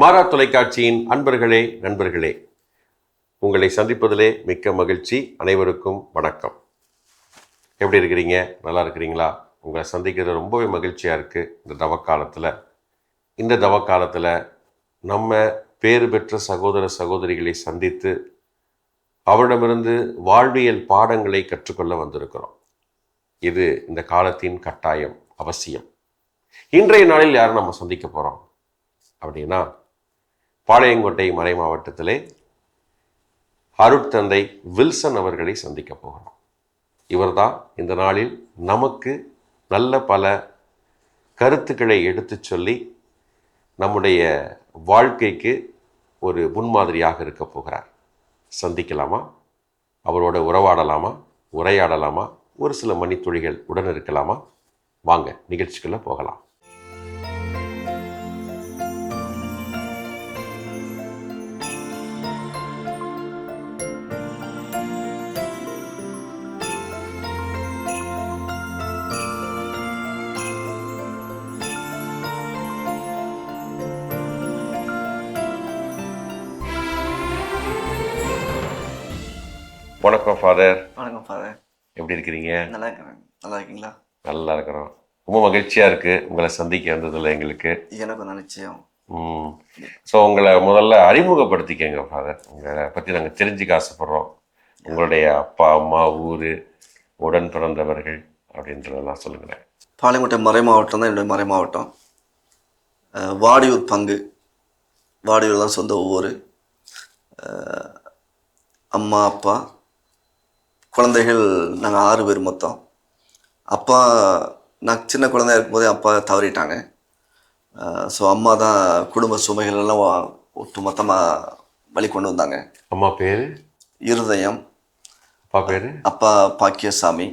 மாறா தொலைக்காட்சியின் அன்பர்களே, நண்பர்களே, உங்களை சந்திப்பதிலே மிக்க மகிழ்ச்சி. அனைவருக்கும் வணக்கம். எப்படி இருக்கிறீங்க? நல்லா இருக்கிறீங்களா? உங்களை சந்திக்கிறது ரொம்பவே மகிழ்ச்சியாக இருக்குது. இந்த தவக்காலத்தில் நம்ம பேறு பெற்ற சகோதர சகோதரிகளை சந்தித்து அவரிடமிருந்து வாழ்வியல் பாடங்களை கற்றுக்கொள்ள வந்திருக்கிறோம். இது இந்த காலத்தின் கட்டாயம், அவசியம். இன்றைய நாளில் யாரும் நம்ம சந்திக்க போகிறோம் அப்படின்னா, பாளையங்கோட்டை மறை மாவட்டத்திலே அருட்தந்தை வில்சன் அவர்களை சந்திக்க போகிறோம். இவர்தான் இந்த நாளில் நமக்கு நல்ல பல கருத்துக்களை எடுத்து சொல்லி நம்முடைய வாழ்க்கைக்கு ஒரு முன்மாதிரியாக இருக்க போகிறார். சந்திக்கலாமா? அவரோட உறவாடலாமா? உரையாடலாமா? ஒரு சில மணித்துளிகள் உடன் இருக்கலாமா? வாங்க நிகழ்ச்சிக்குள்ள போகலாம். வணக்கம் ஃபாதர். வணக்கம் ஃபாதர். எப்படி இருக்கிறீங்க? நல்லா இருக்கிறேன். நல்லா இருக்கீங்களா? நல்லா இருக்கிறோம். ரொம்ப மகிழ்ச்சியாக இருக்குது உங்களை சந்திக்க வந்ததில் எங்களுக்கு. எனக்கு நிச்சயம். ஸோ உங்களை முதல்ல அறிமுகப்படுத்திக்கங்க ஃபாதர். உங்களை பற்றி நாங்கள் தெரிஞ்சுக்க ஆசைப்படுறோம். உங்களுடைய அப்பா, அம்மா, ஊர், உடன் பிறந்தவர்கள் அப்படின்றதெல்லாம் சொல்லுங்களேன். பாளையங்கோட்டை மறை மாவட்டம் தான் என்னுடைய மறை மாவட்டம். வாடியூர் பங்கு. வாடியூர் தான் சொந்த ஊர். அம்மா, அப்பா, குழந்தைகள் நாங்கள் 6 பேர் மொத்தம். அப்பா, நான் சின்ன குழந்தையா இருக்கும்போதே அப்பா தவறிட்டாங்க. ஸோ அம்மா தான் குடும்ப சுமைகள் எல்லாம் ஒட்டு மொத்தமாக வழி கொண்டு வந்தாங்க. அம்மா பேர் இருதயம். அப்பா பேர்? அப்பா பாக்கியசாமி.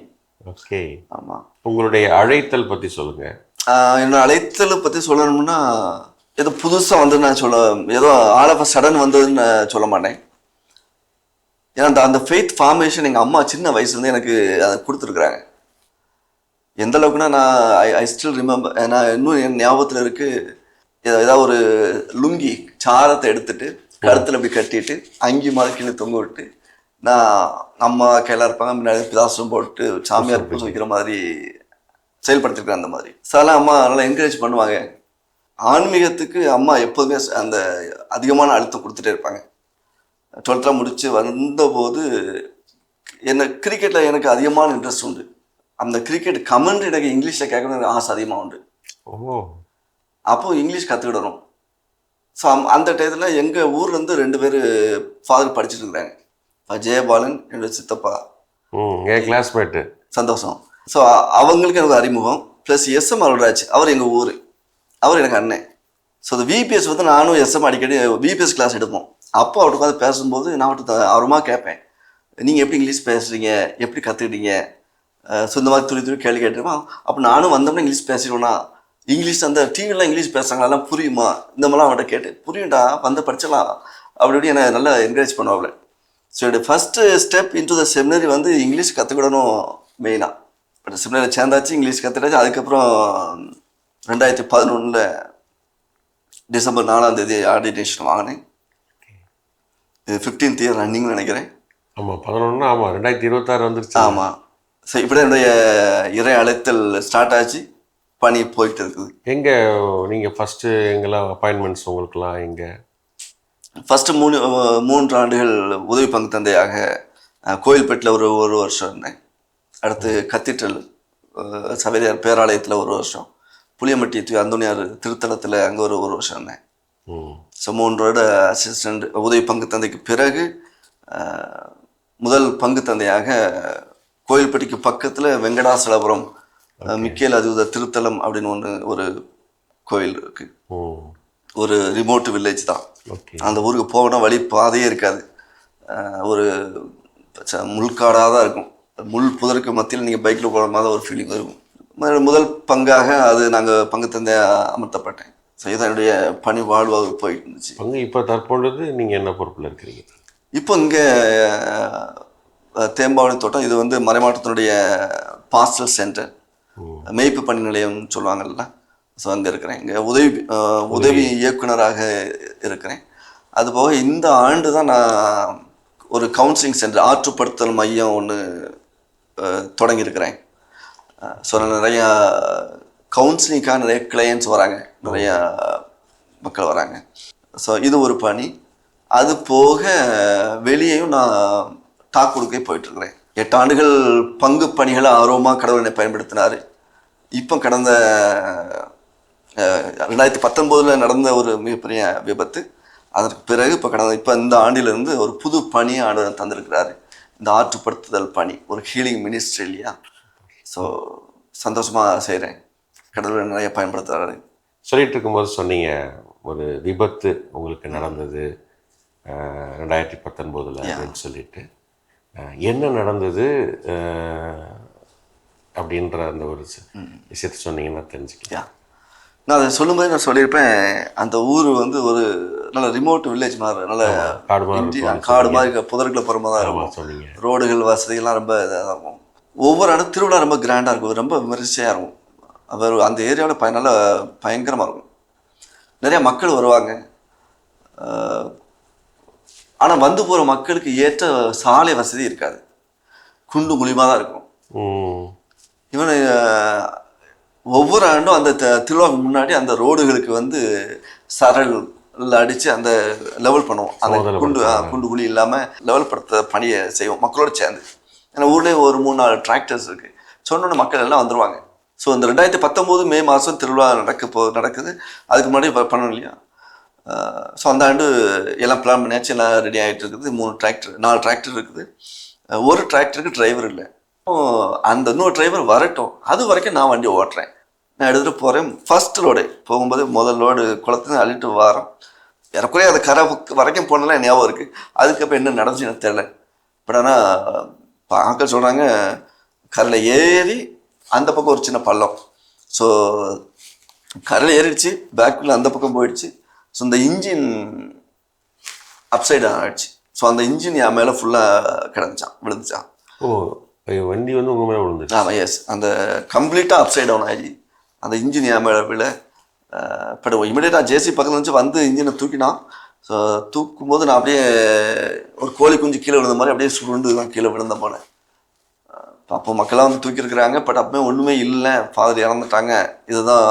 ஓகே. ஆமாம். உங்களுடைய அழைத்தல் பற்றி சொல்லுங்கள். என்னோட அழைத்தலை பற்றி சொல்லணும்னா, ஏதோ புதுசாக வந்து நான் ஏதோ ஆல் ஆஃப் சடன் வந்ததுன்னு சொல்ல மாட்டேன். ஏன்னா அந்த ஃபெய்த் ஃபார்மேஷன் எங்கள் அம்மா சின்ன வயசுலேருந்து எனக்கு அதை கொடுத்துருக்குறாங்க. எந்த அளவுக்குன்னா, நான் ஐ ஸ்டில் ரிமெம்பர். நான் இன்னும் என் ஞாபகத்தில் இருக்குது. ஏதாவது ஒரு லுங்கி சாரத்தை எடுத்துட்டு கழுத்தில் அப்படி கட்டிட்டு அங்கி மாதிரி கீழே தொங்க விட்டு, நான் அம்மா கையில் இருப்பாங்க, முன்னாடி பிதாசம் போட்டு சாமியார் பூசை வைக்கிற மாதிரி செயல்படுத்திருக்கேன். அந்த மாதிரி சில அம்மா நல்லா என்கரேஜ் பண்ணுவாங்க. ஆன்மீகத்துக்கு அம்மா எப்போதுமே அந்த அதிகமான அழுத்தம் கொடுத்துட்டே இருப்பாங்க. 12th முடித்து வந்தபோது கிரிக்கெட்டில் எனக்கு அதிகமான இன்ட்ரெஸ்ட் உண்டு. அந்த கிரிக்கெட் கமெண்ட் எனக்கு இங்கிலீஷில் கேட்கணும்னு ஆசை அதிகமாக உண்டு. அப்போது இங்கிலீஷ் கற்றுக்கிடணும். ஸோ அந்த டயத்தில் எங்கள் ஊர்லேருந்து 2 பேர் ஃபாதர் படிச்சுட்டு இருக்கிறாங்க. ஜெயபாலன், என்னோடய சித்தப்பா, என் கிளாஸ்மேட்டு. சந்தோஷம். ஸோ அவங்களுக்கு எனக்கு அறிமுகம். ப்ளஸ் எஸ்எம் அருள்ராஜ், அவர் எங்கள் ஊர், அவர் எனக்கு அண்ணன். ஸோ அந்த விபிஎஸ் வந்து நானும் எஸ்எம் அடிக்கடி விபிஎஸ் கிளாஸ் எடுப்போம். அப்போ அவர்கிட்ட உட்காந்து பேசும்போது நான் அவர்கிட்ட ஆர்வமாக கேட்பேன், நீங்கள் எப்படி இங்கிலீஷ் பேசுகிறீங்க, எப்படி கற்றுக்கிட்டீங்க? ஸோ இந்த மாதிரி துளி கேள்வி கேட்டுருமா. அப்போ நானும் வந்தோம்னா இங்கிலீஷ் பேசிடுவேன்னா, இங்கிலீஷ் அந்த டிவிலாம் இங்கிலீஷ் பேசுகிறாங்களா, புரியுமா? இந்த மாதிரிலாம் அவன்கிட்ட கேட்டு, புரியும்டா வந்து படிச்சிடலாம் அப்படி என்னை நல்லா என்கரேஜ் பண்ணுவாங்க. ஸோ என்னுடைய first step into the seminary வந்து இங்கிலீஷ் கற்றுக்கிடணும் மெயினாக. பட் செமினரியில் சேர்ந்தாச்சு, இங்கிலீஷ் கற்றுட்டாச்சு. அதுக்கப்புறம் 2011 டிசம்பர் 4 ஆர்டினேஷன் வாங்கினேன். இது 15th இயர் ரன்னிங்னு நினைக்கிறேன். ஆமாம், 11. ஆமாம், 2026 வந்துருச்சு. ஆமாம். ஸோ இப்படி என்னுடைய இறை அழைத்தல் ஸ்டார்ட் ஆச்சு, பணி போயிட்டு இருக்குது. எங்கே நீங்கள் ஃபஸ்ட்டு எங்கெல்லாம் அப்பாயின்மெண்ட்ஸ் உங்களுக்குலாம் எங்கே? ஃபஸ்ட்டு 3 ஆண்டுகள் உதவி பங்கு தந்தையாக கோயில்பேட்டில் ஒரு வருஷம் இருந்தேன். அடுத்து கத்தீட்ரல் சவேரியார் பேராலயத்தில் 1 வருஷம், புளியம்பட்டி அந்தோனியார் திருத்தலத்தில் அங்கே ஒரு வருஷம் இருந்தேன். ஸோ 3 வருட அசிஸ்டண்ட் உதவி பங்கு தந்தைக்கு பிறகு முதல் பங்கு தந்தையாக கோயில்பட்டிக்கு பக்கத்தில் வெங்கடாசலபுரம் மிக்கேல் அதிபத திருத்தலம் அப்படின்னு ஒரு கோயில் இருக்குது. ஒரு ரிமோட் வில்லேஜ் தான். அந்த ஊருக்கு போகணும் வழி பாதையே இருக்காது. ஒரு முள்காடாக தான் இருக்கும். முள் புதருக்கு மத்தியில் நீங்கள் பைக்கில் போகிற மாதிரி ஒரு ஃபீலிங் இருக்கும். முதல் பங்காக அது நாங்கள் பங்கு தந்தை அமர்த்தப்பட்டேன். ஸோ இதான் என்னுடைய பணி வாழ்வாக போயிட்டு இருந்துச்சு. பங்கு இப்போ தற்பொழுது நீங்கள் என்ன பொறுப்பில் இருக்கிறீங்க? இப்போ இங்கே தேம்பாவளி தோட்டம், இது வந்து மறைமாவட்டத்தினுடைய பாஸ்டல் சென்டர், மேய்ப்பு பணி நிலையம்னு சொல்லுவாங்கல்ல. ஸோ அங்கே இருக்கிறேன். இங்கே உதவி இயக்குனராக இருக்கிறேன். அதுபோக இந்த ஆண்டு தான் நான் ஒரு கவுன்சிலிங் சென்டர் ஆற்றுப்படுத்தல் மையம் ஒன்று தொடங்கியிருக்கிறேன். ஸோ நிறையா கவுன்சிலிங்காக நிறைய கிளையன்ட்ஸ் வராங்க, நிறையா மக்கள் வராங்க. ஸோ இது ஒரு பணி. அது போக வெளியேயும் நான் டாக் கொடுக்க போயிட்டுருக்கிறேன். 8 ஆண்டுகள் பங்கு பணிகளை ஆர்வமாக கடவுள் என்னை பயன்படுத்தினார். இப்போ கடந்த 2019 நடந்த ஒரு மிகப்பெரிய விபத்து. அதற்கு பிறகு இப்போ இந்த ஆண்டிலிருந்து ஒரு புது பணியை ஆண்டவர் தந்திருக்கிறாரு. இந்த ஆற்றுப்படுத்துதல் பணி ஒரு ஹீலிங் மினிஸ்ட்ரி இல்லையா. ஸோ சந்தோஷமாக செய்கிறேன். கடவுள் நிறைய பயன்படுத்துகிறாரு. சொல்லிட்டு இருக்கும்போது சொன்னீங்க ஒரு விபத்து உங்களுக்கு நடந்தது 2019 அப்படின்னு சொல்லிட்டு என்ன நடந்தது அப்படின்ற அந்த ஒரு விஷயத்தை சொன்னீங்கன்னா தெரிஞ்சுக்கலாம். நான் அதை சொல்லும்போது நான் சொல்லியிருப்பேன், அந்த ஊர் வந்து ஒரு நல்ல ரிமோட் வில்லேஜ் மாதிரி, நல்ல காடு மாதிரி புதர்களை போகிற மாதிரி தான் இருக்கும். ரோடுகள் வசதிகள்லாம் ரொம்ப இதாக இருக்கும். ஒவ்வொரு இடம் திருவிழா ரொம்ப கிராண்டாக இருக்கும், ரொம்ப விமரிசையாக இருக்கும். அவர் அந்த ஏரியாவில் நல்லா பயங்கரமாக இருக்கும். நிறையா மக்கள் வருவாங்க. ஆனால் வந்து போகிற மக்களுக்கு ஏற்ற சாலை வசதி இருக்காது, குண்டு குழிமாக தான் இருக்கும். இவன் ஒவ்வொரு ஆண்டும் அந்த திருவிழாவுக்கு முன்னாடி அந்த ரோடுகளுக்கு வந்து சரல் அடித்து அந்த லெவல் பண்ணுவோம். அந்த குண்டு குழி இல்லாமல் லெவல் படுத்த பணியை செய்வோம் மக்களோடு சேர்ந்து. ஏன்னா ஊர்லேயே ஒரு 3-4 டிராக்டர்ஸ் இருக்குது. சொன்னோன்னு மக்கள் எல்லாம் வந்துடுவாங்க. ஸோ இந்த 2019 மே மாதம் திருவிழா நடக்குது. அதுக்கு முன்னாடி பண்ணணும் இல்லையா. ஸோ அந்த ஆண்டு எல்லாம் பிளான் பண்ணியாச்சு, எல்லாம் ரெடி ஆகிட்டு இருக்குது. 4 டிராக்டர் இருக்குது. ஒரு டிராக்டருக்கு டிரைவர் இல்லை. அந்த இன்னொரு டிரைவர் வரட்டும், அது வரைக்கும் நான் வண்டி ஓட்டுறேன். நான் எடுத்துகிட்டு போகிறேன். ஃபர்ஸ்ட் லோடு போகும்போது முதல் லோடு குளத்துல அள்ளிட்டு வாரம். எனக்குறைய அது கரை வரைக்கும் போனலாம் ஞாபகம் இருக்குது. அதுக்கப்புறம் என்ன நடந்துச்சு எனக்கு தெரியல. பட் ஆனால் ஆட்கள் சொல்கிறாங்க கரையில் ஏறி அந்த பக்கம் ஒரு சின்ன பள்ளம். ஸோ கரையில் ஏறிடுச்சு, பேக்கில் அந்த பக்கம் போயிடுச்சு. ஸோ இந்த இன்ஜின் அப்சைடு ஆகிடுச்சு. ஸோ அந்த இன்ஜின் என் மேலே ஃபுல்லாக விழுந்துச்சான். வண்டி வந்து உங்கள் மேலே விழுந்துச்சு? ஆமாம், எஸ். அந்த கம்ப்ளீட்டாக அப்சைட் டவுன் ஆகி அந்த இன்ஜின் என் மேலே விழ பட் இமீடியட்டாக ஜேசி பக்கத்தில் இருந்துச்சு, வந்து இன்ஜினை தூக்கினான். ஸோ தூக்கும்போது நான் அப்படியே ஒரு கோழி குஞ்சு கீழே விழுந்த மாதிரி அப்படியே சுருண்டு தான் கீழே விழுந்த போனேன். அப்போ மக்களாக வந்து தூக்கியிருக்கிறாங்க. பட் அப்பவுமே ஒன்றுமே இல்லை, ஃபாதர் இறந்துட்டாங்க. இதுதான்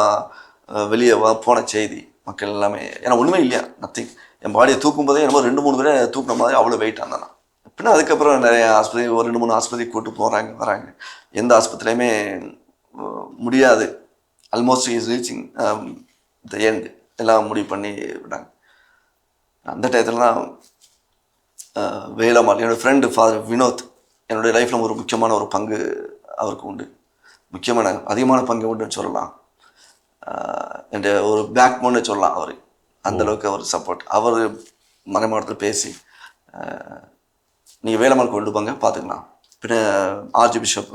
வெளியே போன செய்தி. மக்கள் எல்லாமே ஏன்னா ஒன்றுமே இல்லையா, நத்திங். என் பாடியை தூக்கும் போதே என்னமோ 2-3 பேரை தூக்குன மாதிரி அவ்வளோ வெயிட் ஆனேன். அப்படின்னா அதுக்கப்புறம் நிறைய ஆஸ்பத்திரி, ஒரு 2-3 ஆஸ்பத்திரி கூப்பிட்டு வராங்க. எந்த ஆஸ்பத்திரியுமே முடியாது, almost is reaching the end, எல்லாம் முடிவு பண்ணி விட்டாங்க. அந்த டயத்தில் தான் வேலம்மாள் என்னோடய ஃப்ரெண்டு ஃபாதர் வினோத், என்னுடைய லைஃப்பில் ஒரு முக்கியமான ஒரு பங்கு அவருக்கு உண்டு. அதிகமான பங்கு உண்டுன்னு சொல்லலாம். என் ஒரு பேக் போன்னு சொல்லலாம். அவர் அந்தளவுக்கு அவர் சப்போர்ட். அவர் மறைமாவட்டத்தில் பேசி நீங்கள் வேலம்மாள் கொண்டு போங்க பார்த்துக்கலாம். பின்ன ஆர்ஜி பிஷப்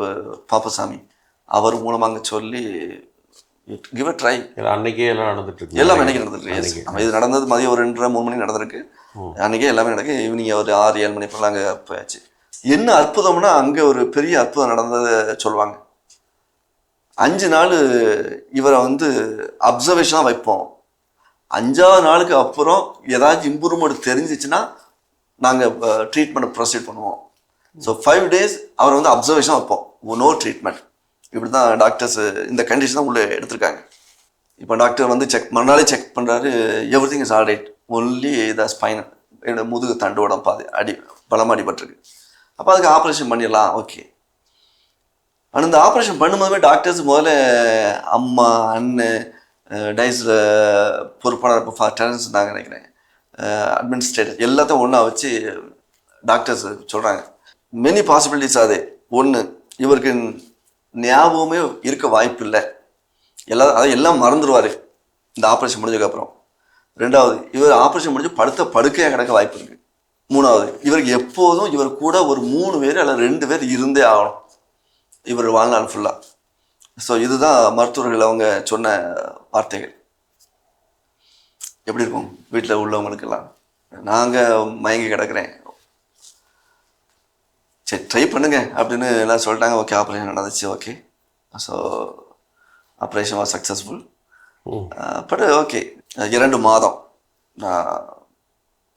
பாப்பசாமி அவர் மூலமாக சொல்லி கிவ் அ ட்ரை. அன்றைக்கே எல்லாம் நடந்துட்டு எல்லாமே அன்றைக்கி நடந்துருக்கு. இது நடந்தது மதியம் ஒரு 2-3 மணி நடந்திருக்கு. அன்றைக்கே எல்லாமே நடக்கு. ஈவினிங் ஒரு 6-7 மணி போல அங்கே போயாச்சு. என்ன அற்புதம்னா அங்கே ஒரு பெரிய அற்புதம் நடந்ததை சொல்லுவாங்க. 5 நாள் இவரை வந்து அப்சர்வேஷனாக வைப்போம். 5ஆவது நாளுக்கு அப்புறம் ஏதாச்சும் இம்ப்ரூவ்மெண்ட் தெரிஞ்சிச்சுன்னா நாங்கள் ட்ரீட்மெண்ட்டை ப்ரொசீட் பண்ணுவோம். ஸோ 5 days அவரை வந்து அப்சர்வேஷனாக வைப்போம், நோ ட்ரீட்மெண்ட். இப்படி தான் டாக்டர்ஸ் இந்த கண்டிஷன் தான் உள்ளே எடுத்திருக்காங்க. இப்போ டாக்டர் வந்து மறுநாளே செக் பண்ணுறாரு, every thing is all right, only the spine, என்னோட முதுகு தண்டோட பலமாக அடிபட்டிருக்கு. அப்போ அதுக்கு ஆப்ரேஷன் பண்ணிடலாம், ஓகே. ஆனால் இந்த ஆப்ரேஷன் பண்ணும்போதுமே டாக்டர்ஸ் முதல்ல அம்மா, அண்ணன், டைஸில் பொறுப்பான டெரன்ஸ் இருந்தாங்க நினைக்கிறேன், அட்மினிஸ்ட்ரேட்டர் எல்லாத்தையும் ஒன்றா வச்சு டாக்டர்ஸ் சொல்கிறாங்க மெனி பாசிபிலிட்டிஸ். அது ஒன்று, இவருக்கு ஞாபகமே இருக்க வாய்ப்பு இல்லை, எல்லாம் மறந்துடுவார் இந்த ஆப்ரேஷன் முடிஞ்சதுக்கப்புறம். 2வது, இவர் ஆப்ரேஷன் முடிஞ்சு படுக்கையாக கிடக்க வாய்ப்பு இருக்குது. 3வது, இவருக்கு எப்போதும் இவர் கூட ஒரு 3 பேர் அல்ல 2 பேர் இருந்தே ஆகணும் இவர் வாழ்நாள் ஃபுல்லாக. ஸோ இதுதான் மருத்துவர்கள் அவங்க சொன்ன வார்த்தைகள். எப்படி இருக்கும் வீட்டில் உள்ளவங்களுக்கெல்லாம்? நாங்கள் மயங்கி கிடக்கிறேன், சரி ட்ரை பண்ணுங்க அப்படின்னு எல்லாம் சொல்லிட்டாங்க. ஓகே, ஆப்ரேஷன் நடந்துச்சு, okay. So operation was successful. But okay 2 மாதம் நான்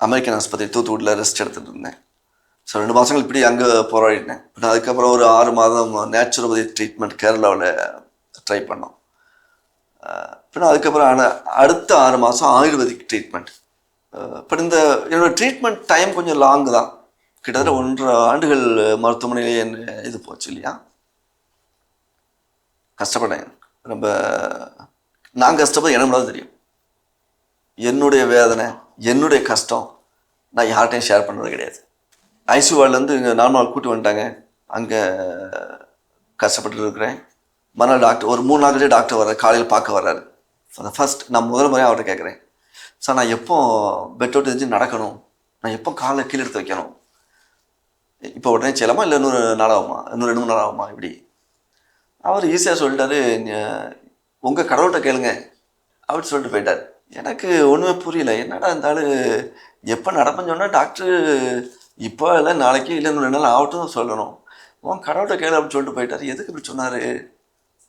அமெரிக்கன் ஆஸ்பத்திரி தூத்துக்குடியில் ரெஸ்ட் எடுத்துகிட்டு இருந்தேன். ஸோ 2 மாதங்கள் இப்படி அங்கே போராடினேன். பட் அதுக்கப்புறம் ஒரு 6 மாதம் நேச்சுரோபதி ட்ரீட்மெண்ட் கேரளாவில் ட்ரை பண்ணோம். பின்ன அதுக்கப்புறம் அடுத்த 6 மாதம் ஆயுர்வேதிக் ட்ரீட்மெண்ட். பட் என்னோடய ட்ரீட்மெண்ட் டைம் கொஞ்சம் லாங் தான். கிட்டத்தட்ட 1.5 ஆண்டுகள் மருத்துவமனையிலே இது போச்சு இல்லையா. கஷ்டப்பட்டேன் ரொம்ப. நான் கஷ்டப்பட எனக்கு தான் தெரியும். என்னுடைய வேதனை, என்னுடைய கஷ்டம் நான் யார்கிட்டையும் ஷேர் பண்ணுறது கிடையாது. ஐசியூ வார்டுலேருந்து இங்கே நார்மல் கூட்டி வந்துட்டாங்க. அங்கே கஷ்டப்பட்டு இருக்கிறேன். மறுநாள் டாக்டர் ஒரு 3 நாள் கழிச்சு டாக்டர் வர்றாரு, காலையில் பார்க்க வர்றாரு. ஃபர்ஸ்ட் நான் முதல் முறையாக அவர்கிட்ட கேட்குறேன், சார் நான் எப்போ பெட் அவுட் தெரிஞ்சு நடக்கணும், நான் எப்போ காலை கீழே எடுத்து வைக்கணும், இப்போ உடனே செய்யலாமா இல்லை இன்னொரு நாள் ஆகுமா, இன்னொரு 2 நாள் ஆகுமா இப்படி. அவர் ஈஸியாக சொல்லிட்டாரு, உங்கள் கடவுள்கிட்ட கேளுங்க அப்படின்னு சொல்லிட்டு போயிட்டார். எனக்கு ஒன்றுமே புரியல, என்னடா இருந்தாலும் எப்போ நடப்பேன்னு சொன்னால் டாக்டர் இப்போ இல்லை நாளைக்கு இல்லை இன்னும் 2 நாள் ஆகட்டும் சொல்லணும், உன் கடவுள்கிட்ட கேளு அப்படின்னு சொல்லிட்டு போயிட்டார். எதுக்கு இப்படி சொன்னார்?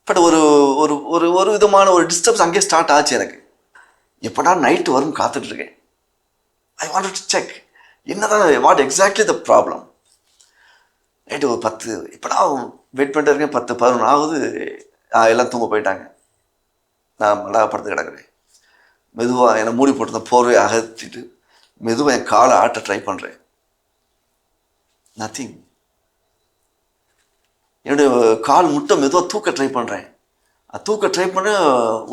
பட் ஒரு ஒரு ஒரு ஒரு விதமான ஒரு டிஸ்டர்ப்ஸ் அங்கேயே ஸ்டார்ட் ஆச்சு எனக்கு. எப்படா நைட்டு வரும் காத்துட்ருக்கேன். ஐ வாண்ட் டு செக் என்னதான் what exactly the problem. Night ஒரு 10 இப்போடா வெயிட் பண்ணிட்டு இருக்கேன். 10-11 ஆகுது. எல்லாம் தூங்க போயிட்டாங்க. நான் நல்லா படுத்து கிடக்குறேன். மெதுவாக என்னை மூடி போட்டு போர்வை அகற்றிட்டு மெதுவாக என் காலை ஆட்ட ட்ரை பண்ணுறேன். நத்திங். என்னுடைய கால் முட்டை மெதுவாக தூக்க ட்ரை பண்ணுறேன். தூக்க ட்ரை பண்ண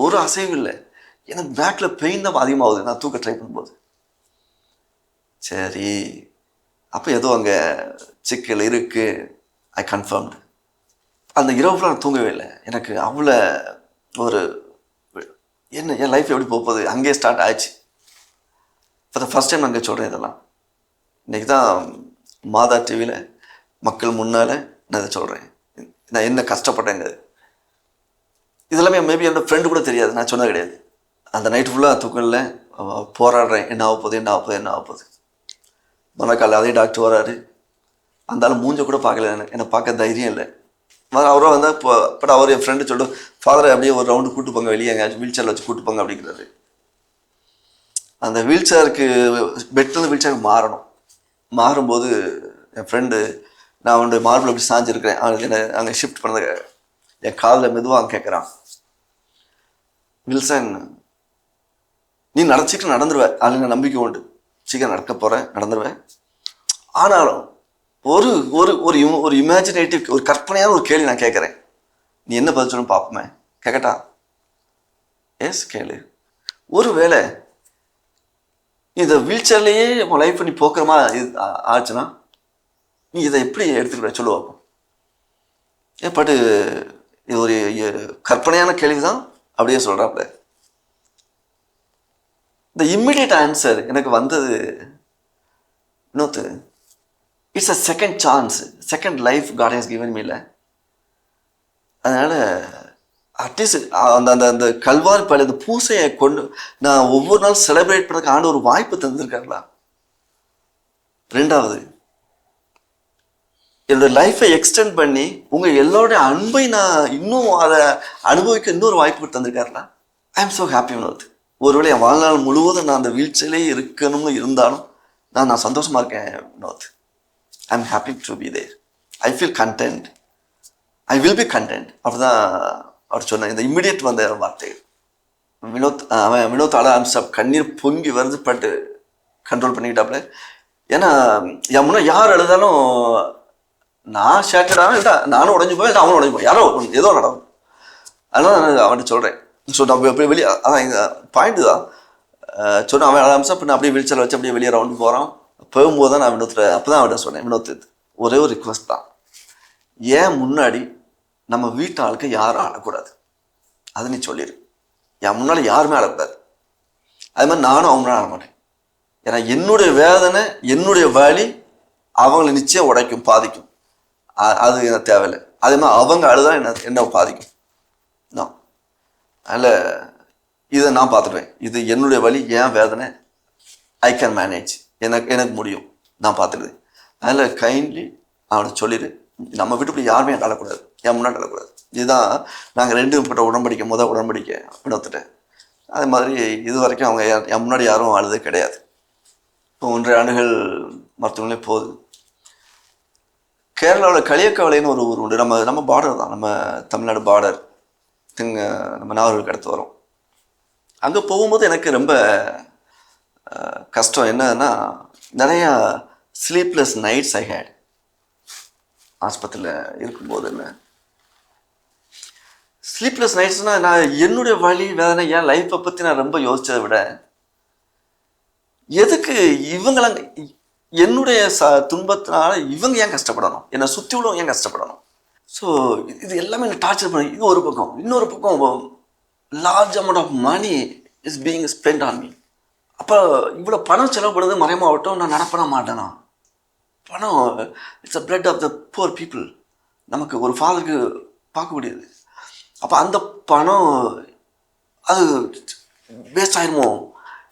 ஒரு அசைவும் இல்லை. எனக்கு பேக்கில் பெயின் தான் அதிகமாகுது நான் தூக்க ட்ரை பண்ணும்போது. சரி, அப்போ ஏதோ அங்கே சிக்கல் இருக்குது. ஐ கன்ஃபர்ம்டு. அந்த இரவுல நான் தூங்கவே இல்லை. எனக்கு அவ்வளோ ஒரு என்ன என் லைஃப் எப்படி போகுது அங்கேயே ஸ்டார்ட் ஆயிடுச்சு. ஃபார் த ஃபஸ்ட் டைம் அங்கே சொல்கிறேன் இதெல்லாம். இன்றைக்கி தான் மாதா டிவியில் மக்கள் முன்னால் நான் இதை சொல்கிறேன். நான் என்ன கஷ்டப்பட்டேங்க. இதெல்லாமே மேபி என்னோடய ஃப்ரெண்டு கூட தெரியாது, நான் சொன்னது கிடையாது. அந்த நைட்டு ஃபுல்லாக தூக்கம் இல்லை, போராடுறேன். என்ன ஆக போகுது. மறுநாள் அதே டாக்டர் வராரு. அந்த ஆள் மூஞ்ச கூட பார்க்கல. என்னை பார்க்க தைரியம் இல்லை. அவரும் வந்தால் பட் அவர் என் ஃப்ரெண்டு சொல்லிட்டு ஃபாதரை அப்படியே ஒரு ரவுண்டு கூட்டு போங்க, வெளியே எங்கேயாச்சும் வீல் சேரில் வச்சு கூட்டு போங்க அப்படிங்கிறாரு. அந்த வீல் சேருக்கு பெட்லேருந்து வீல் சேருக்கு மாறும்போது என் ஃப்ரெண்டு நான் அவனுடைய மார்பிள் அப்படி சாஞ்சிருக்கிறேன். அவனுக்கு என்ன அங்கே ஷிஃப்ட் பண்ணது என் காதில் மெதுவாக கேட்குறான், வில்சன் நீ சீக்கிரம் நடந்துருவேன், அதில் நம்பிக்கை உண்டு, சீக்கிரம் நடக்க போகிறேன், நடந்துருவேன். ஆனாலும் ஒரு ஒரு ஒரு ஒரு இமேஜினேட்டிவ் ஒரு கற்பனையான ஒரு கேள்வி நான் கேட்குறேன். நீ என்ன பதில் சொல்லணும் பார்ப்போமே, கேட்கட்டா? எஸ் கேளு. ஒரு வேளை இந்த வீல் சேர்லேயே உன் லைஃப் நீ போக்குறமா ஆச்சுன்னா நீ இதை எப்படி எடுத்துக்கிற சொல்லு பார்ப்போம். பட்டு இது ஒரு கற்பனையான கேள்வி தான், அப்படியே சொல்கிறாப்புல. இந்த இம்மிடியட் ஆன்சர் எனக்கு வந்தது இன்னொரு it's a second chance, second life God has given me இல்லை. அதனால் அட்லீஸ்ட் அந்த அந்த அந்த கல்வாரி பாடி அந்த பூசையை கொண்டு நான் ஒவ்வொரு நாள் செலிப்ரேட் பண்ணுறதுக்கு ஆண்டு ஒரு வாய்ப்பு தந்திருக்காருங்களா. 2வது என்னோட லைஃப்பை எக்ஸ்டெண்ட் பண்ணி உங்கள் எல்லோருடைய அன்பை நான் இன்னும் அதை அனுபவிக்க இன்னொரு வாய்ப்பு தந்திருக்காருங்களா. I am so happy Vinod. ஒருவேளை என் வாழ்நாள் முழுவதும் நான் அந்த வீழ்ச்சியிலே இருக்கணும்னு இருந்தாலும் நான் சந்தோஷமாக இருக்கேன் Vinod. I am happy to be there. I feel content. I will be content. அப்படிதான் அவர் சொன்ன இந்த இம்மிடியட் வந்த வார்த்தைகள். வினோத் அழ ஆரம்பிச்சா கண்ணீர் பொங்கி வருது. பட்டு கண்ட்ரோல் பண்ணிக்கிட்டாப்புல. ஏன்னா என் முன்னே யார் எழுதாலும் நான் ஷேட்டடான இல்லை, நானும் உடஞ்சி போய் இல்லை அவனும் உடஞ்சி போய் யாரோ ஏதோ நடக்கும். அதனால நான் அவன்கிட்ட சொல்கிறேன். ஸோ நம்ம எப்படி வெளியே அதான் எங்கள் பாயிண்ட்டு தான் சொன்னேன். அவன் ஆரம்பிச்சா இப்போ நான் அப்படியே வீழ்ச்சியில் வச்சு அப்படியே வெளியே ரவுண்டு போகிறான். போகும்போது தான் நான் வினோத்தில் அப்போ தான் அவன்கிட்ட சொன்னேன், வினோத் ஒரே ஒரு ரிக்வஸ்ட் தான், ஏன் முன்னாடி நம்ம வீட்டு ஆளுக்கு யாரும் அழக்கூடாது, அது நீ சொல்லிடு. என் முன்னால் யாருமே அழக்கூடாது. அது மாதிரி நானும் அவங்க முன்னாடி அழமாட்டேன். ஏன்னா என்னுடைய வேதனை என்னுடைய வலி அவங்களை நிச்சயம் உடைக்கும், பாதிக்கும். அது எனக்கு தேவையில்லை. அதே மாதிரி அவங்க அழுதான் என்ன பாதிக்கும். நான் அதில் இதை நான் பார்த்துக்குவேன். இது என்னுடைய வலி, என் வேதனை, ஐ கேன் மேனேஜ், எனக்கு முடியும், நான் பார்த்துக்குவேன். அதில் கைண்ட்லி அவனை சொல்லிடு, நம்ம வீட்டு இப்படி யாருமே அழக்கூடாது, என் முன்னாடி அழக்கூடாது. இதுதான் நாங்கள் 2 பட்ட உடன்படிக்கை, முதல் உடன்படிக்கை வினோத்துட்டேன். அதே மாதிரி இது வரைக்கும் அவங்க என் முன்னாடி யாரும் அழுது கிடையாது. இப்போ 1.5 ஆண்டுகள் மருத்துவமனையிலே போகுது. கேரளாவில் களியக்காவலைன்னு ஒரு ஊர் உண்டு. நம்ம பார்டர் தான், நம்ம தமிழ்நாடு பார்டர் நம்ம நாகர்களுக்கு அடுத்து வரும். அங்கே போகும்போது எனக்கு ரொம்ப கஷ்டம் என்னன்னா, நிறையா ஸ்லீப்லெஸ் நைட்ஸ் ஐ ஹேட். ஆஸ்பத்திரியில் இருக்கும்போது என்ன ஸ்லீப்லெஸ் நைட்ஸ்னால், நான் என்னுடைய வலி வேதனை என் லைஃப்பை பற்றி நான் ரொம்ப யோசித்ததை விட, எதுக்கு இவங்களாம் என்னுடைய துன்பத்தினால இவங்க ஏன் கஷ்டப்படணும், என்னை சுற்றி உள்ளவங்க ஏன் கஷ்டப்படணும்? ஸோ இது எல்லாமே என்ன டார்ச்சர் பண்ணி, இது ஒரு பக்கம். இன்னொரு பக்கம் large amount of money is being spend on me. அப்போ இவ்வளோ பணம் செலவுப்படுறது மறைமாவட்டம், நான் நடப்பட மாட்டேனா? பணம் it's a blood of the poor people. நமக்கு ஒரு ஃபாதருக்கு பார்க்க முடியாது. அப்போ அந்த பணம் அது வேஸ்ட் ஆயிருமோ,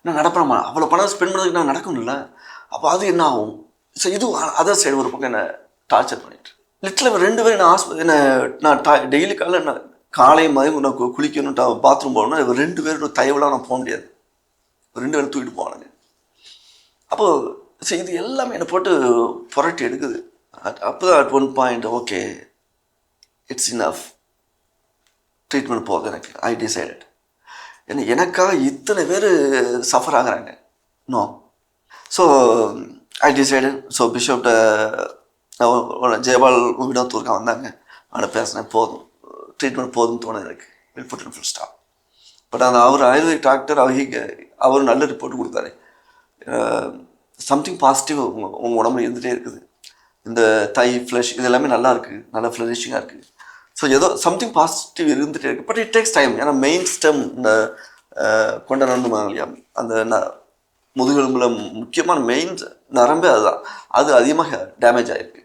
நான் நடப்பேன். அவ்வளோ பணம் ஸ்பெண்ட் பண்ணுறதுக்கு நான் நடக்கணும்ல. அப்போ அது என்ன ஆகும்? ஸோ இது அதர் சைடு ஒரு பக்கம் என்னை டார்ச்சர் பண்ணிட்டு லிட்டில் 2 பேரும் என்ன நான் டெய்லி காலை மாதிரி நான் குளிக்கணும், பாத்ரூம் போகணும்னா 2 பேரும் தயவுலாம் நான் போக முடியாது. 2 பேரும் தூக்கிட்டு போவானுங்க. அப்போது சரி இது எல்லாமே என்னை போட்டு புரட்டி எடுக்குது. அப்போ தான் at one point okay it's enough, treatment போகுது. எனக்கு ஐ டிசைடட். எனக்காக இத்தனை பேர் சஃபர் ஆகுறாங்க. No. So I decided. So பிஷப்ட ஜெயபால் வினோத் தூர்கா வந்தாங்க, அவனை பேசினேன். போதும், ட்ரீட்மெண்ட் போதும்னு தோணுது எனக்கு. Will put in full stop. But அந்த அவர் ஆயுர்வேதிக் டாக்டர் அவர் நல்ல ரிப்போர்ட் கொடுத்தாரு. சம்திங் பாசிட்டிவ் உங்கள் உடம்புல இருந்துகிட்டே இருக்குது. இந்த தை ஃப்ளஷ் இது எல்லாமே நல்லா இருக்குது, நல்லா ஃப்ளரிஷிங்காக இருக்குது. ஸோ ஏதோ சம்திங் பாசிட்டிவ் இருந்துகிட்டே இருக்குது. But it takes time. ஏன்னா மெயின் ஸ்டெம் இந்த கொண்ட நரம்பு இல்லையா, அந்த முதுகெலும்பில் முக்கியமான மெயின் நரம்பே அதுதான். அது அதிகமாக டேமேஜ் ஆகிருக்கு.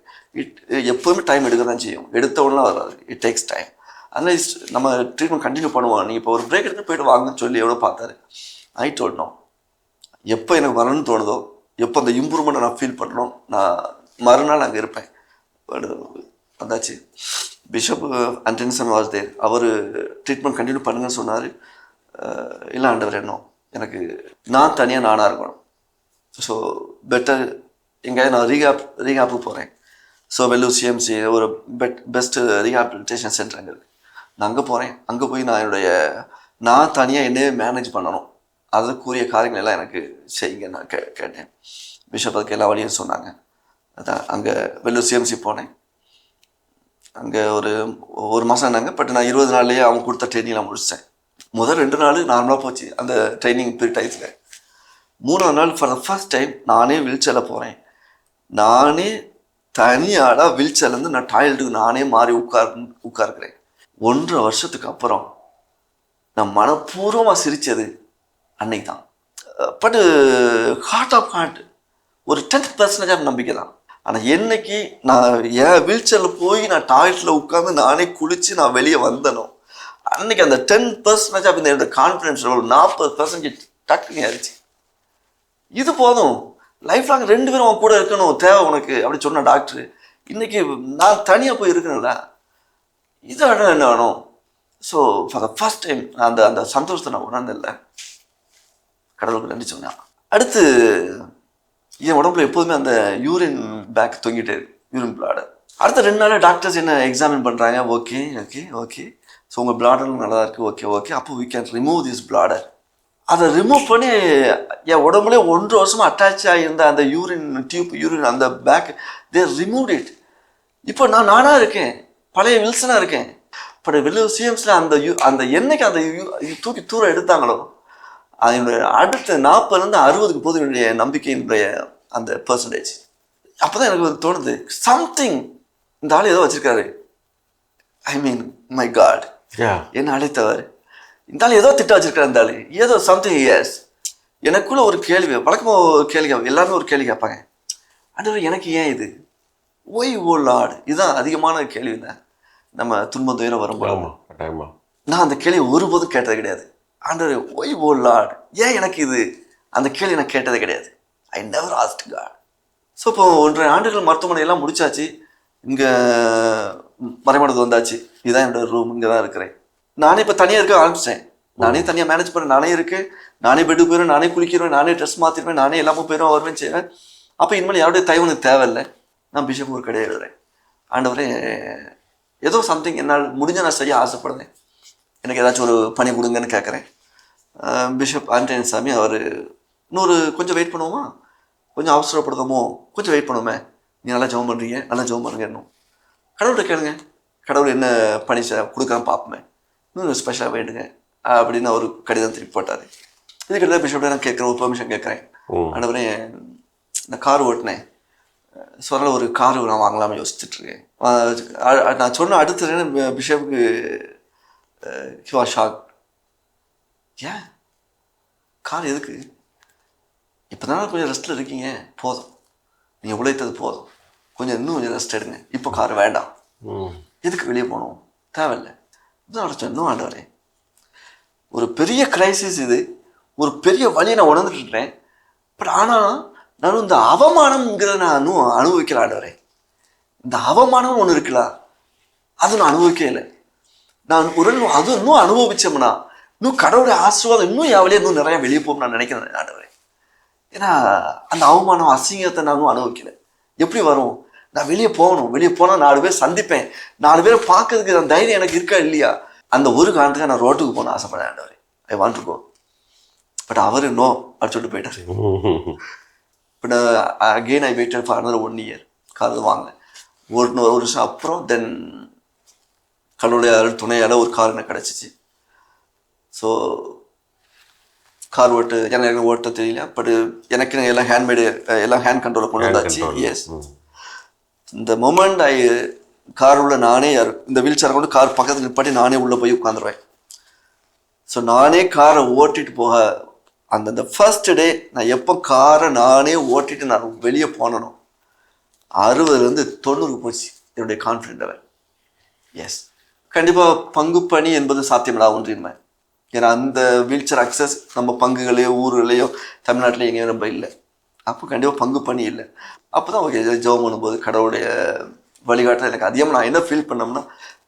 எப்போதுமே டைம் எடுக்க தான் செய்யும். எடுத்த உடனே வராது. It takes time. அதனால் நம்ம ட்ரீட்மெண்ட் கண்டினியூ பண்ணுவோம். நீங்கள் இப்போ ஒரு பிரேக் எடுத்து போய்ட்டு வாங்கன்னு சொல்லி எவ்வளோ பார்த்தாரு. I don't know. எப்போ எனக்கு வரணும்னு தோணுதோ, எப்போ அந்த இம்ப்ரூவ்மெண்ட்டை நான் ஃபீல் பண்ணணும், நான் மறுநாள் அங்கே இருப்பேன். வந்தாச்சு. Bishop Anderson was there. அவர் ட்ரீட்மெண்ட் கண்டினியூ பண்ணுங்கன்னு சொன்னார். இல்லை ஆண்டவர் என்னோ எனக்கு நான் தனியாக நானாக இருக்கணும். ஸோ பெட்டர் எங்கேயாவது நான் ரீஹாப்புக்கு போகிறேன். ஸோ வெள்ளூர் சிஎம்சி ஒரு பெஸ்ட்டு ரீஹாபிலிட்டேஷன் சென்டர் அங்கே இருக்குது. நான் அங்கே போகிறேன். அங்கே போய் நான் தனியாக என்னையே மேனேஜ் பண்ணணும். அதற்குரிய காரியங்கள் எல்லாம் எனக்கு செய்யுங்க நான் கேட்டேன். பிஷப் அதுக்கு எல்லா வழியும் சொன்னாங்க. அதான் அங்கே வெள்ளூர் சிஎம்சி போனேன். அங்கே ஒரு மாதம் இருந்தாங்க. பட் நான் 20 நாள்லேயே அவங்க கொடுத்த ட்ரைனிங்லாம் முடிச்சிட்டேன். முதல் 2 நாள் நார்மலாக போச்சு அந்த ட்ரைனிங் பீரியட் டயத்தில். 3ஆவது நாள் ஃபார் த ஃபர்ஸ்ட் டைம் நானே வீல்சேரில் போகிறேன். நானே தனியாடா வீல்சேர்லேருந்து நான் டாய்லெட்டுக்கு நானே மாறி உட்காருக்கிறேன். 1.5 வருஷத்துக்கு அப்புறம் நான் மனப்பூர்வமாக சிரித்தது அன்னைக்கு தான். பட் ஹார்ட் ஆஃப் ஹார்ட் ஒரு 10% நம்பிக்கை தான். ஆனால் என்னைக்கு நான் என் வீல்சேரில் போய் நான் டாய்லெட்டில் உட்காந்து நானே குளித்து நான் வெளியே வந்தனோ, அன்னைக்கு அந்த 10% இந்த என்னோட கான்ஃபிடன்ஸ் ஒரு 40% டக்குன்னு ஆயிடுச்சு. இது போதும், லைஃப் லாங் 2 பேரும் அவன் கூட இருக்கணும் தேவை உனக்கு அப்படி சொன்ன டாக்டர். இன்னைக்கு நான் தனியாக போய் இருக்கணும்ல, இதை விட என்ன வேணும்? So for the first time அந்த சந்தோஷத்தை நான் உணர்ந்தில்லை. கடவுளுக்கு நன்றி சொன்னேன். அடுத்து என் உடம்புல எப்போதுமே அந்த யூரின் பேக் தொங்கிட்டு யூரின் பிளாடர். அடுத்த 2 நாள் டாக்டர்ஸ் என்ன எக்ஸாமின் பண்ணுறாங்க. ஓகே ஓகே ஓகே ஸோ உங்கள் பிளாடரும் நல்லா இருக்குது. ஓகே ஓகே அப்போ we can remove this bladder. அதை ரிமூவ் பண்ணி என் உடம்புலேயே 1 வருஷமாக அட்டாச் ஆகியிருந்த அந்த யூரின் அந்த பேக் தே ரிமூவ் இட். இப்போ நானாக இருக்கேன், பழைய வில்சனாக இருக்கேன். பட் வெள்ளூர் சிஎம்ஸில் அந்த என்னைக்கு அந்த தூக்கி தூர எடுத்தாங்களோ, அதனுடைய அடுத்த 40லேருந்து 60க்கு போது என்னுடைய நம்பிக்கையினுடைய அந்த பெர்சன்டேஜ். அப்போ தான் எனக்கு தோணுது, சம்திங் இந்த ஆள் ஏதோ வச்சுருக்காரு. ஐ மீன் மை காட், என்ன அழைத்தவர் இந்த ஆள் ஏதோ திட்ட வச்சிருக்காரு. இந்த ஆள் ஏதோ சம்திங். எஸ், எனக்குள்ள ஒரு கேள்வி, வழக்கமாக ஒரு கேள்வி, எல்லாருமே ஒரு கேள்வி கேட்பாங்க. ஆண்டவர் எனக்கு ஏன் இது, ஒய் ஓ லார்ட், இதுதான் அதிகமான கேள்வி தான் நம்ம துன்பம் துயரம் வரும்போது. நான் அந்த கேள்வி ஒருபோதும் கேட்டது கிடையாது. ஆண்டவர் ஒய் ஓ லார்ட், ஏன் எனக்கு இது, அந்த கேள்வி நான் கேட்டதே கிடையாது. I never asked God. So இப்போ 1.5 ஆண்டுகள் மருத்துவமனையெல்லாம் முடிச்சாச்சு. இங்கே மறைமாடத்து வந்தாச்சு. இதுதான் என்னோட ரூம், இங்கே தான் இருக்கிறேன். நானே இப்போ தனியாக இருக்க ஆரம்பிச்சிட்டேன். நானே தனியாக மேனேஜ் பண்ண நானே இருக்கேன், நானே பெட்டுக்கு போயிடுவேன், நானே குளிக்கிறேன், நானே ட்ரெஸ் மாற்றிடுவேன், நானே எல்லாமே போயிடுவேன், வருவேன் செய்வேன். அப்போ இனிமேல் யாருடைய தயவு எனக்கு தேவையில்லை. நான் பிஷப் ஒரு கடையை எழுதுறேன். ஆண்டவரே ஏதோ சம்திங் என்னால் முடிஞ்ச நான் செய்ய ஆசைப்படுறேன், எனக்கு ஏதாச்சும் ஒரு பணி கொடுங்கன்னு கேட்குறேன். பிஷப் ஆண்டனி சாமி அவர் இன்னொரு கொஞ்சம் வெயிட் பண்ணுவோமா, கொஞ்சம் அவசரப்படுதமோ, கொஞ்சம் வெயிட் பண்ணுவோமே, நீ நல்லா ஜெபம் பண்ணுறீங்க, நல்லா ஜெபம் பண்ணுங்க. இன்னும் கடவுள்கிட்ட கேளுங்க, கடவுள் என்ன பணி கொடுக்குறான்னு பார்ப்போமே, இன்னும் ஸ்பெஷலாக வேண்டுங்க அப்படின்னு அவர் கடிதம் திருப்பி போட்டார். இதுக்கிட்ட பிஷப்ட நான் கேட்குறேன், ஒரு பெர்மிஷன் கேட்குறேன். ஆண்டவரே நான் கார் ஓட்டினேன், சொல்ல ஒரு கார் நான் வாங்கலாம்னு யோசிச்சுட்ருக்கேன். நான் சொன்ன அடுத்த பிஷப்புக்கு ஷாக். ஏன் கார் எதுக்கு, இப்போ தானே கொஞ்சம் ரெஸ்ட்டில் இருக்கீங்க, போதும், நீங்கள் உழைத்தது போதும், இன்னும் கொஞ்சம் ரெஸ்ட் எடுங்க, இப்போ கார் வேண்டாம், எதுக்கு வெளியே போகணும், தேவையில்லை. இன்னும் ஆண்டவரே ஒரு பெரிய கிரைசிஸ் இது, ஒரு பெரிய வழியை நான் உணர்ந்துட்டு இருக்கிறேன். பட் ஆனால் நானும் இந்த அவமானம்ங்கிறத நான் இன்னும் அனுபவிக்கல ஆண்டவரே. இந்த அவமானம் ஒன்று இருக்குல்ல, அது நான் அனுபவிக்கவே இல்லை. நான் அது இன்னும் அனுபவிச்சோம்னா இன்னும் கடவுளுடைய ஆசீர்வாதம் இன்னும் என் வழியே இன்னும் நிறையா வெளியே போகும் நான் நினைக்கிறேன் ஆண்டவரே. ஏன்னா அந்த அவமானம் அசிங்கத்தை நானும் அனுபவிக்கல. எப்படி வரும், நான் வெளியே போகணும், வெளியே போனால் 4 பேர் சந்திப்பேன், 4 பேரை பார்க்கறதுக்கு அந்த தைரியம் எனக்கு இருக்கா இல்லையா, அந்த ஒரு காரணத்துக்கு நான் ரோட்டுக்கு போகணும் ஆசைப்படேன் ஆண்டவரே. I want to go. But அவர் நோ அப்படி சொல்லிட்டு போயிட்டார். But again I waited for another 1 year. Car வாங்கினேன். ஒரு வருஷம் அப்புறம் தென் கடவுளுடைய துணையால் ஒரு கார் எனக்கு கிடச்சிச்சு. ஸோ கார் எனக்கு ஓட்ட தெரியல, பட் எனக்கு எல்லாம் ஹேண்ட்மேடு, எல்லாம் ஹேண்ட் கண்ட்ரோலில் கொண்டு வந்தாச்சு. எஸ், இந்த மொமெண்ட் கார் உள்ள நானே இந்த வீல் சேரை கொண்டு கார் பக்கத்தில் நிப்பாட்டி நானே உள்ளே போய் உட்காந்துருவேன். ஸோ நானே காரை ஓட்டிட்டு போக அந்த ஃபர்ஸ்ட் டே நான் எப்போ காரை நானே ஓட்டிட்டு நான் வெளியே போனனோ 60லேருந்து 90 போச்சு என்னுடைய கான்ஃபிடென்ட் லெவல். எஸ், கண்டிப்பாக பங்கு பணி என்பது சாத்தியமில்லா ஒன்றின்மை. ஏன்னா அந்த வீல் சேர் அக்சஸ் நம்ம பங்குகளையோ ஊர்களையோ தமிழ்நாட்டில் எங்கேயும் ரொம்ப இல்லை. அப்போ கண்டிப்பாக பங்கு பண்ணி இல்லை. அப்போ தான் ஓகே ஜெபம் பண்ணும்போது கடவுளுடைய வழிகாட்டில் எனக்கு அதிகமாக நான் என்ன ஃபீல் பண்ணோம்னா,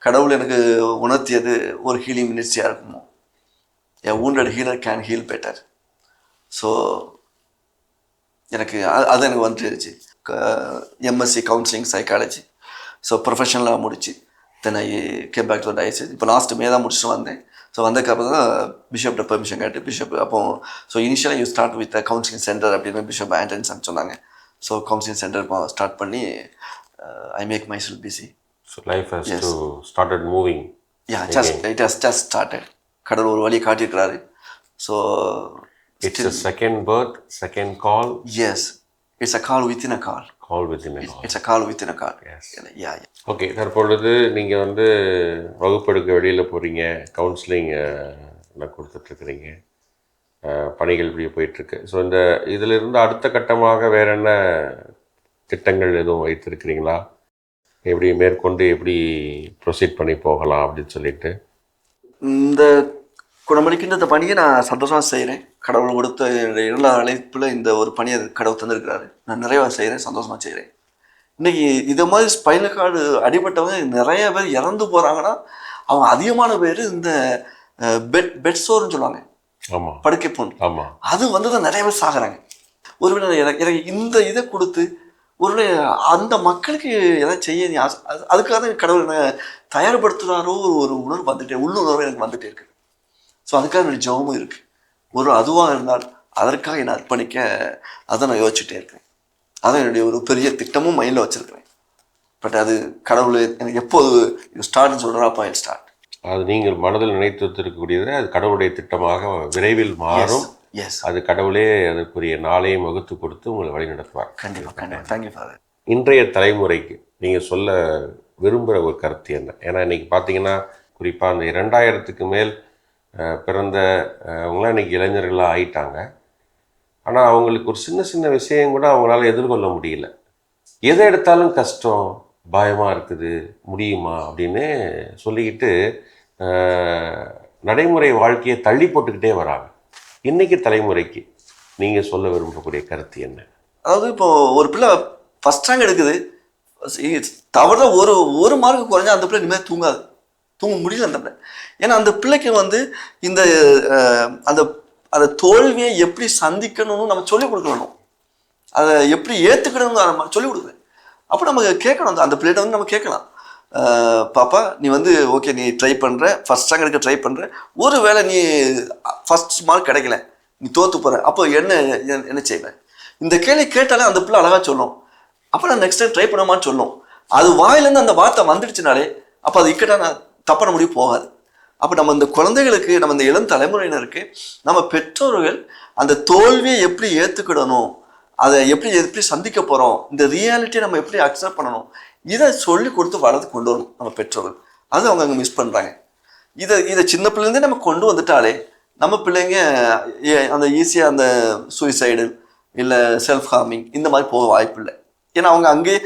கடவுள் எனக்கு உணர்த்தியது ஒரு ஹீலிங் மினிஸ்ட்ரியாக இருக்குமோ, என் wounded healer can heel better. So எனக்கு அது எனக்கு வந்துருச்சு. MSc counselling psychology. ஸோ ப்ரொஃபஷனலாக முடிச்சு then I came back to diocese. இப்போ லாஸ்ட் மே தான் முடிச்சுட்டு வந்தேன். ஸோ வந்ததுக்கப்புறம் தான் பிஷப்ட பெர்மிஷன் கேட்டு பிஷப் அப்போ ஸோ இனிஷியலாக you start with counselling centre அப்படின்னு பிஷப் ஆண்டனி சாமி சொன்னாங்க. ஸோ கவுன்சிலிங் சென்டர் ஸ்டார்ட் பண்ணி I make myself busy. So life has to started moving. Yeah, it has just started. கடவுள் ஒரு வழியை காட்டியிருக்கிறாரு. So it's a second birth, second call. Yes, it's a call within a call. Call within a call. It's a call within a call. Yes. Yeah. Okay, தற்பொழுது நீங்கள் வந்து வகுப்பெடுக்க வெளியில் போகிறீங்க, counselling கொடுத்துட்ருக்குறீங்க, பணிகள் இப்படியே போயிட்டுருக்கு. ஸோ இந்த இதிலிருந்து அடுத்த கட்டமாக வேறு என்ன திட்டங்கள் எதுவும் வைத்திருக்கிறீங்களா, எப்படி மேற்கொண்டு எப்படி ப்ரொசீட் பண்ணி போகலாம் அப்படின்னு சொல்லிட்டு? இந்த குணமளிக்கின்ற இந்த பணியை நான் சந்தோஷமாக செய்கிறேன். கடவுள் கொடுத்த எல்லா அழைப்பில் இந்த ஒரு பணியை கடவுள் தந்திருக்கிறாரு. நான் நிறையா செய்கிறேன், சந்தோஷமாக செய்கிறேன். இன்றைக்கி இதை மாதிரி ஸ்பைனல் கார்டு அடிபட்டவங்க நிறைய பேர் இறந்து போகிறாங்கன்னா அவங்க அதிகமான பேர் இந்த பெட் சோர்னு சொல்லுவாங்க. ஆமாம், படுக்கை புண். ஆமாம், அது வந்து தான் நிறைய பேர் சாகிறாங்க. ஒருவேளை எனக்கு இந்த இதை கொடுத்து ஒருவேளை அந்த மக்களுக்கு எதாவது செய்ய அதுக்காக தான் கடவுள் என்ன தயார்படுத்துகிறாரோ ஒரு உணர்வு வந்துட்டே, உள்ளுணர்வு எனக்கு வந்துட்டே இருக்குது. ஸோ அதுக்காக என்னுடைய ஜெபமும் இருக்குது. ஒரு அதுவாக இருந்தால் அதற்காக என்னை அர்ப்பணிக்க அதை நான் யோசிச்சுட்டே இருக்கிறேன். அதான் என்னுடைய ஒரு பெரிய திட்டமும் மைண்டில் வச்சுருக்கிறேன். பட் அது கடவுள் எனக்கு எப்போது இது ஸ்டார்ட்னு சொல்கிறா அப்போ ஐ ஸ்டார்ட். அது நீங்கள் மனதில் நினைத்து வைத்திருக்கக்கூடியது அது கடவுளுடைய திட்டமாக விரைவில் மாறும். எஸ், அது கடவுளே அதற்குரிய நாளையும் வகுத்து கொடுத்து உங்களை வழி நடத்துவார். கண்டிப்பாக கண்டிப்பாக. Thank you father. இன்றைய தலைமுறைக்கு நீங்கள் சொல்ல விரும்புகிற ஒரு கருத்து என்ன? ஏன்னா இன்றைக்கி பார்த்தீங்கன்னா குறிப்பாக அந்த 2000க்கு மேல் பிறந்த அவங்களாம் இன்றைக்கி இளைஞர்களாக ஆயிட்டாங்க. ஆனால் அவங்களுக்கு ஒரு சின்ன சின்ன விஷயம் கூட அவங்களால எதிர்கொள்ள முடியல. எதை எடுத்தாலும் கஷ்டம், பயமாக இருக்குது, முடியுமா அப்படின்னு சொல்லிக்கிட்டு நடைமுறை வாழ்க்கையை தள்ளி போட்டுக்கிட்டே வராங்க. இன்றைக்கி தலைமுறைக்கு நீங்கள் சொல்ல விரும்பக்கூடிய கருத்து என்ன? அதாவது இப்போது ஒரு பிள்ளை ஃபஸ்ட் ரேங்க் எடுக்குது, தவிர ஒரு மார்க் குறைஞ்சா அந்த பிள்ளை இனிமேல் தூங்க முடியல அந்த பிள்ளை. ஏன்னா அந்த பிள்ளைக்கு வந்து இந்த அந்த அந்த தோல்வியை எப்படி சந்திக்கணும்னு நம்ம சொல்லிக் கொடுக்கணும், அதை எப்படி ஏற்றுக்கணும்னு நம்ம சொல்லிக் கொடுக்குறேன். அப்போ நம்ம கேட்கணும், அந்த பிள்ளைகிட்ட வந்து நம்ம கேட்கலாம், பாப்பா நீ வந்து ஓகே நீ ட்ரை பண்ணுற, ஃபஸ்ட் ரேங்க் எடுக்க ட்ரை பண்ணுற, ஒரு வேளை நீ ஃபஸ்ட் மார்க் கிடைக்கல, நீ தோற்று போகிற, அப்போ என்ன செய்வேன்? இந்த கேள்வி கேட்டாலே அந்த பிள்ளை அழகாக சொல்லும், அப்போ நான் நெக்ஸ்ட் டைம் ட்ரை பண்ணுமான்னு சொல்லும். அது வாயிலேருந்து அந்த வார்த்தை வந்துடுச்சுனாலே அப்போ அது இக்கட்டான தப்பான முடிவு போகாது. அப்போ நம்ம இந்த குழந்தைகளுக்கு, நம்ம இந்த இளம் தலைமுறையினருக்கு, நம்ம பெற்றோர்கள் அந்த தோல்வியை எப்படி ஏற்றுக்கிடணும், அதை எப்படி சந்திக்க போகிறோம், இந்த ரியாலிட்டியை நம்ம எப்படி அக்செப்ட் பண்ணணும், இதை சொல்லி கொடுத்து வளர்த்து கொண்டு வரணும் நம்ம பெற்றோர்கள். அது அவங்க அங்கே மிஸ் பண்ணுறாங்க. இதை சின்ன பிள்ளைலேருந்தே நம்ம கொண்டு வந்துட்டாலே நம்ம பிள்ளைங்க அந்த ஈஸியாக அந்த சூசைடு இல்லை செல்ஃப் ஹார்மிங் இந்த மாதிரி போக வாய்ப்பு இல்லை. ஏன்னா அவங்க அங்கேயே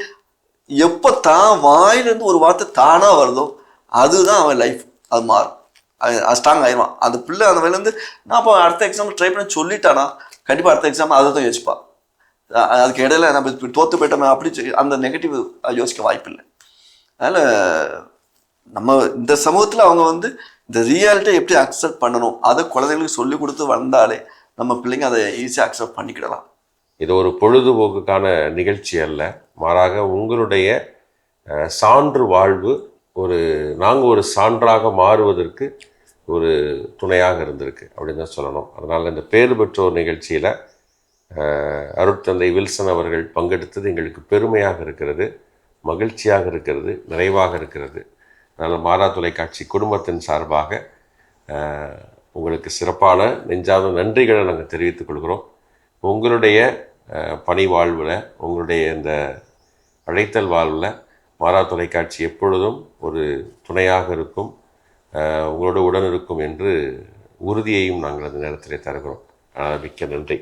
எப்போ தான் வாயிலேருந்து ஒரு வார்த்தை தானாக வருதோ அதுதான் அவன் லைஃப், அது மாறும், அது ஸ்ட்ராங் ஆயிடுவான். அந்த பிள்ளை அந்த வயலேருந்து நான் இப்போ அடுத்த எக்ஸாம் ட்ரை பண்ண சொல்லிட்டானா கண்டிப்பாக அடுத்த எக்ஸாம் அதை தான் யோசிப்பான். அதுக்கு இடையில நம்ம தோற்று போயிட்டோமே அப்படி அந்த நெகட்டிவ் யோசிக்க வாய்ப்பு இல்லை. அதனால் நம்ம இந்த சமூகத்தில் அவங்க வந்து இந்த ரியாலிட்டியை எப்படி அக்செப்ட் பண்ணணும் அதை குழந்தைங்களுக்கு சொல்லி கொடுத்து வந்தாலே நம்ம பிள்ளைங்க அதை ஈஸியாக அக்செப்ட் பண்ணிக்கிடலாம். இது ஒரு பொழுதுபோக்குக்கான நிகழ்ச்சி அல்ல, மாறாக உங்களுடைய சான்று வாழ்வு நாங்கள் ஒரு சான்றாக மாறுவதற்கு ஒரு துணையாக இருந்திருக்கு அப்படின்னு தான் சொல்லணும். அதனால் இந்த பேறு பெற்றோர் நிகழ்ச்சியில் அருட்தந்தை வில்சன் அவர்கள் பங்கெடுத்தது எங்களுக்கு பெருமையாக இருக்கிறது, மகிழ்ச்சியாக இருக்கிறது, நிறைவாக இருக்கிறது. அதனால் மாறா தொலைக்காட்சி குடும்பத்தின் சார்பாக உங்களுக்கு சிறப்பான நெஞ்சார்ந்த நன்றிகளை நாங்கள் தெரிவித்துக் கொள்கிறோம். உங்களுடைய பணி வாழ்வில், உங்களுடைய இந்த அழைத்தல் வாழ்வில் மாறா தொலைக்காட்சி எப்பொழுதும் ஒரு துணையாக இருக்கும், உங்களோட உடன் இருக்கும் என்று உறுதியையும் நாங்கள் அந்த நேரத்தில் தருகிறோம். மிக்க நன்றி.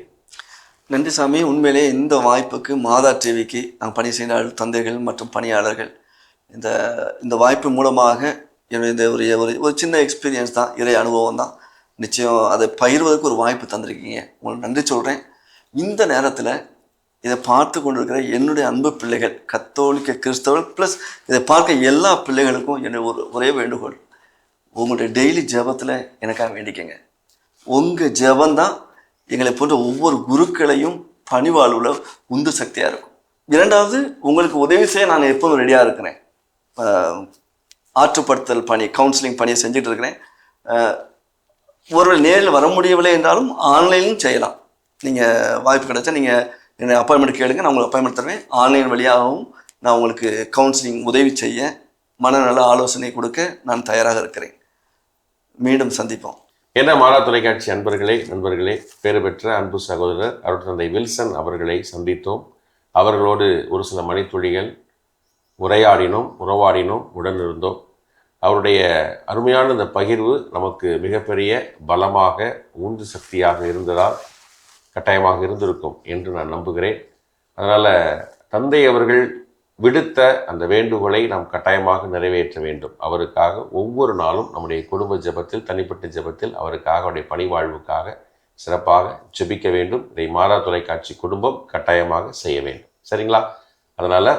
நன்றி சாமி. உண்மையிலே இந்த வாய்ப்புக்கு மாதா டிவிக்கு நாங்கள் பணி செய்த தந்தைகள் மற்றும் பணியாளர்கள் இந்த வாய்ப்பு மூலமாக இந்த ஒரு சின்ன எக்ஸ்பீரியன்ஸ் தான், இறை அனுபவம் தான், நிச்சயம் அதை பகிர்வதற்கு ஒரு வாய்ப்பு தந்திருக்கீங்க. உங்களுக்கு நன்றி சொல்கிறேன். இந்த நேரத்தில் இதை பார்த்து கொண்டிருக்கிற என்னுடைய அன்பு பிள்ளைகள், கத்தோலிக்க கிறிஸ்தவர்கள் ப்ளஸ் இதை பார்க்க எல்லா பிள்ளைகளுக்கும் என்னுடைய ஒரே வேண்டுகோள், உங்களுடைய டெய்லி ஜெபத்தில் எனக்காக வேண்டிக்கங்க. உங்கள் ஜெபந்தான் எங்களை போன்ற ஒவ்வொரு குருக்களையும் பணிவாழ்வில் உந்து சக்தியாக இருக்கும். இரண்டாவது, உங்களுக்கு உதவி செய்ய நான் எப்போதும் ரெடியாக இருக்கிறேன். ஆற்றுப்படுத்தல் பணி, கவுன்சிலிங் பணியை செஞ்சுட்டு இருக்கிறேன். ஒருவேளை நேரில் வர முடியவில்லை என்றாலும் ஆன்லைன்லையும் செய்யலாம். நீங்கள் வாய்ப்பு கிடைச்சா நீங்கள் என்னை அப்பாயின்மெண்ட் கேளுங்க, நான் உங்களுக்கு அப்பாயின்மெண்ட் தருவேன். ஆன்லைன் வழியாகவும் நான் உங்களுக்கு கவுன்சிலிங் உதவி செய்ய, மனநல ஆலோசனை கொடுக்க நான் தயாராக இருக்கிறேன். மீண்டும் சந்திப்போம். என்ன மாறா தொலைக்காட்சி நண்பர்களே, பேறு பெற்ற அன்பு சகோதரர் அருட்தந்தை வில்சன் அவர்களை சந்தித்தோம். அவர்களோடு ஒரு சில மணித்துளிகள் உறவாடினோம், உடனிருந்தோம். அவருடைய அருமையான இந்த பகிர்வு நமக்கு மிகப்பெரிய பலமாக, உந்து சக்தியாக இருந்ததால் கட்டாயமாக இருந்திருக்கும் என்று நான் நம்புகிறேன். அதனால் தந்தை அவர்கள் விடுத்த அந்த வேண்டுகோளை நாம் கட்டாயமாக நிறைவேற்ற வேண்டும். அவருக்காக ஒவ்வொரு நாளும் நம்முடைய குடும்ப ஜெபத்தில், தனிப்பட்ட ஜெபத்தில் அவருக்காக, அவருடைய பணி வாழ்வுக்காக சிறப்பாக ஜெபிக்க வேண்டும். இதை மாறா தொலைக்காட்சி குடும்பம் கட்டாயமாக செய்ய வேண்டும். சரிங்களா? அதனால்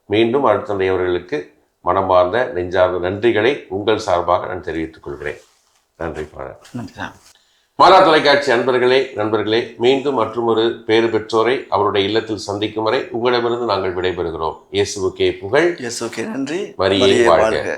மீண்டும் அருட்தந்தை அவர்களுக்கு மனமார்ந்த நெஞ்சார்ந்த நன்றிகளை உங்கள் சார்பாக நான் தெரிவித்துக் கொள்கிறேன். நன்றி ஃபாதர். மாறா தொலைக்காட்சி நண்பர்களே, மீண்டும் மற்றொரு பேறு பெற்றோரை அவருடைய இல்லத்தில் சந்திக்கும் வரை உங்களிடமிருந்து நாங்கள் விடைபெறுகிறோம். இயேசுவுக்கே புகழ், இயேசுவுக்கே நன்றி, மரியே வாழ்க.